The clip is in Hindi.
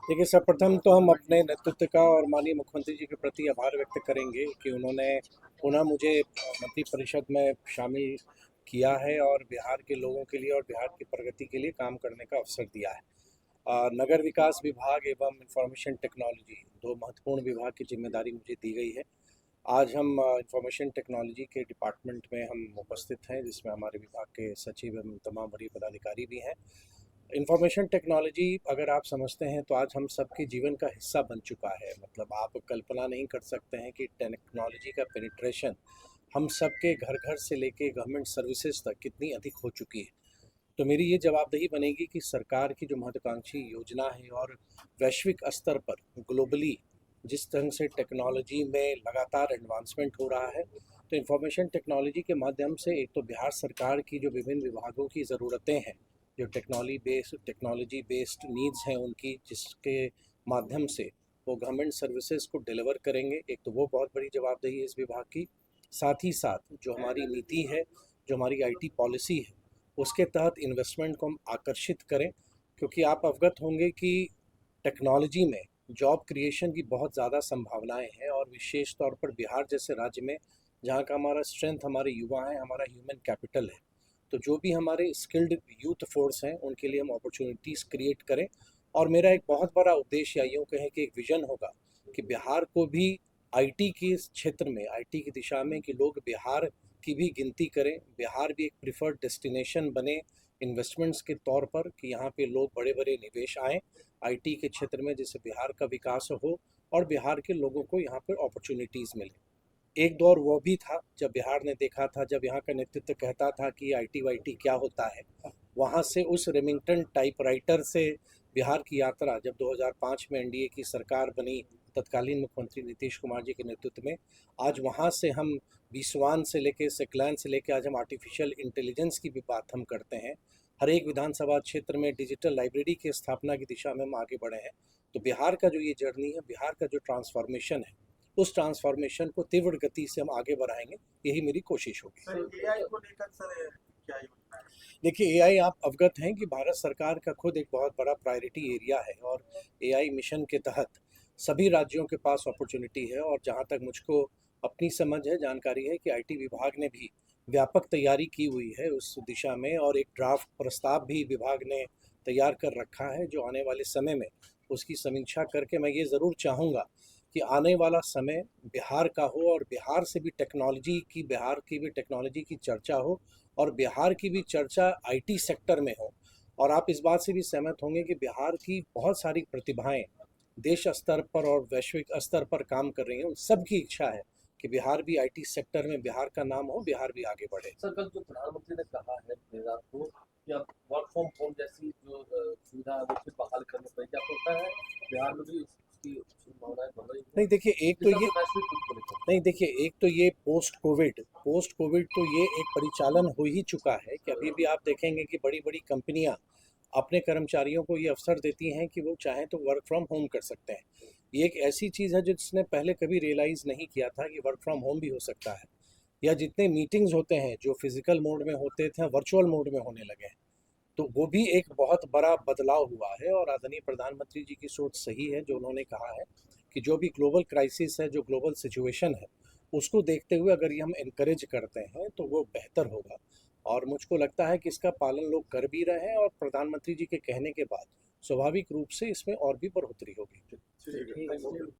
देखिए, सर्वप्रथम तो हम अपने नेतृत्व का और माननीय मुख्यमंत्री जी के प्रति आभार व्यक्त करेंगे कि उन्होंने पुनः मुझे मंत्रिपरिषद में शामिल किया है और बिहार के लोगों के लिए और बिहार की प्रगति के लिए काम करने का अवसर दिया है। नगर विकास विभाग एवं इंफॉर्मेशन टेक्नोलॉजी दो महत्वपूर्ण विभाग की जिम्मेदारी मुझे दी गई है। आज हम इंफॉर्मेशन टेक्नोलॉजी के डिपार्टमेंट में हम उपस्थित हैं, जिसमें हमारे विभाग के सचिव एवं तमाम वरीय पदाधिकारी भी हैं। इंफॉर्मेशन टेक्नोलॉजी अगर आप समझते हैं तो आज हम सबके जीवन का हिस्सा बन चुका है। मतलब आप कल्पना नहीं कर सकते हैं कि टेक्नोलॉजी का पेनिट्रेशन हम सबके घर घर से लेके गवर्नमेंट सर्विसेज तक कितनी अधिक हो चुकी है। तो मेरी ये जवाबदेही बनेगी कि सरकार की जो महत्वाकांक्षी योजना है और वैश्विक स्तर पर ग्लोबली जिस तरह से टेक्नोलॉजी में लगातार एडवांसमेंट हो रहा है, तो इंफॉर्मेशन टेक्नोलॉजी के माध्यम से एक तो बिहार सरकार की जो विभिन्न विभागों की ज़रूरतें हैं, जो टेक्नोलॉजी बेस्ड नीड्स हैं उनकी, जिसके माध्यम से वो गवर्नमेंट सर्विसेज को डिलीवर करेंगे, एक तो वो बहुत बड़ी जवाबदेही है इस विभाग की। साथ ही साथ जो हमारी नीति है, जो हमारी आईटी पॉलिसी है, उसके तहत इन्वेस्टमेंट को हम आकर्षित करें, क्योंकि आप अवगत होंगे कि टेक्नोलॉजी में जॉब क्रिएशन की बहुत ज़्यादा संभावनाएं हैं और विशेष तौर पर बिहार जैसे राज्य में, जहाँ का हमारा स्ट्रेंथ हमारे युवा हैं, हमारा ह्यूमन कैपिटल है। तो जो भी हमारे स्किल्ड यूथ फोर्स हैं उनके लिए हम अपॉर्चुनिटीज़ क्रिएट करें। और मेरा एक बहुत बड़ा उद्देश्य या यूँ कहें कि एक विजन होगा कि बिहार को भी आईटी के क्षेत्र में, आईटी की दिशा में, कि लोग बिहार की भी गिनती करें, बिहार भी एक प्रिफर्ड डेस्टिनेशन बने इन्वेस्टमेंट्स के तौर पर, कि यहाँ पे लोग बड़े बड़े निवेश आएँ आईटी के क्षेत्र में, जिससे बिहार का विकास हो और बिहार के लोगों को यहाँ पर अपॉर्चुनिटीज़ मिले। एक दौर वो भी था जब बिहार ने देखा था, जब यहाँ का नेतृत्व कहता था कि आईटी वाईटी क्या होता है। वहाँ से उस रेमिंगटन टाइपराइटर से बिहार की यात्रा जब 2005 में एनडीए की सरकार बनी, तत्कालीन मुख्यमंत्री नीतीश कुमार जी के नेतृत्व में, आज वहाँ से हम विश्वान से लेके सेकलैन से लेके आज हम आर्टिफिशियल इंटेलिजेंस की भी बात हम करते हैं। हर एक विधानसभा क्षेत्र में डिजिटल लाइब्रेरी की स्थापना की दिशा में हम आगे बढ़े हैं। तो बिहार का जो ये जर्नी है, बिहार का जो ट्रांसफॉर्मेशन है, उस ट्रांसफॉर्मेशन को तीव्र गति से हम आगे बढ़ाएंगे, यही मेरी कोशिश होगी। सर एआई को लेकर सर क्या योजना है? देखिए, एआई आप अवगत हैं कि भारत सरकार का खुद एक बहुत बड़ा प्रायोरिटी एरिया है और एआई मिशन के तहत सभी राज्यों के पास अपॉर्चुनिटी है। और जहाँ तक मुझको अपनी समझ है, जानकारी है कि आईटी विभाग ने भी व्यापक तैयारी की हुई है उस दिशा में, और एक ड्राफ्ट प्रस्ताव भी विभाग ने तैयार कर रखा है, जो आने वाले समय में उसकी समीक्षा करके मैं ये ज़रूर चाहूँगा कि आने वाला समय बिहार का हो और बिहार की भी टेक्नोलॉजी की चर्चा हो और बिहार की भी चर्चा आईटी सेक्टर में हो। और आप इस बात से भी सहमत होंगे कि बिहार की बहुत सारी प्रतिभाएं देश स्तर पर और वैश्विक स्तर पर काम कर रही हैं। उन सब की इच्छा है कि बिहार भी आईटी सेक्टर में बिहार का नाम हो, बिहार भी आगे बढ़े। सर कल जो प्रधानमंत्री ने कहा है देर रात को कि अब वर्क फ्रॉम होम जैसी जो सुविधा है वो फिर बहाल करनी पड़ेगी, आपको लगता है बिहार में भी उसकी संभावनाएं बढ़ रही हैं? नहीं देखिए, एक तो जिस तरह ये से वैश्विक रूप को लेकर। नहीं देखिए, एक तो ये पोस्ट कोविड तो ये एक परिचालन हो ही चुका है कि अभी भी आप देखेंगे कि बड़ी बड़ी कंपनियां अपने कर्मचारियों को ये अवसर देती हैं कि वो चाहें तो वर्क फ्रॉम होम कर सकते हैं। ये एक ऐसी चीज़ है जिसने पहले कभी रियलाइज़ नहीं किया था कि वर्क फ्रॉम होम भी हो सकता है। या जितने मीटिंग्स होते हैं जो फिजिकल मोड में होते थे, वर्चुअल मोड में होने लगे हैं। तो वो भी एक बहुत बड़ा बदलाव हुआ है। और आदरणीय प्रधानमंत्री जी की सोच सही है, जो उन्होंने कहा है कि जो भी ग्लोबल क्राइसिस है, जो ग्लोबल सिचुएशन है, उसको देखते हुए अगर ये हम इनकरेज करते हैं तो वो बेहतर होगा। और मुझको लगता है कि इसका पालन लोग कर भी रहे हैं, और प्रधानमंत्री जी के कहने के बाद स्वाभाविक रूप से इसमें और भी बढ़ोतरी होगी। ठीक है, थैंक यू।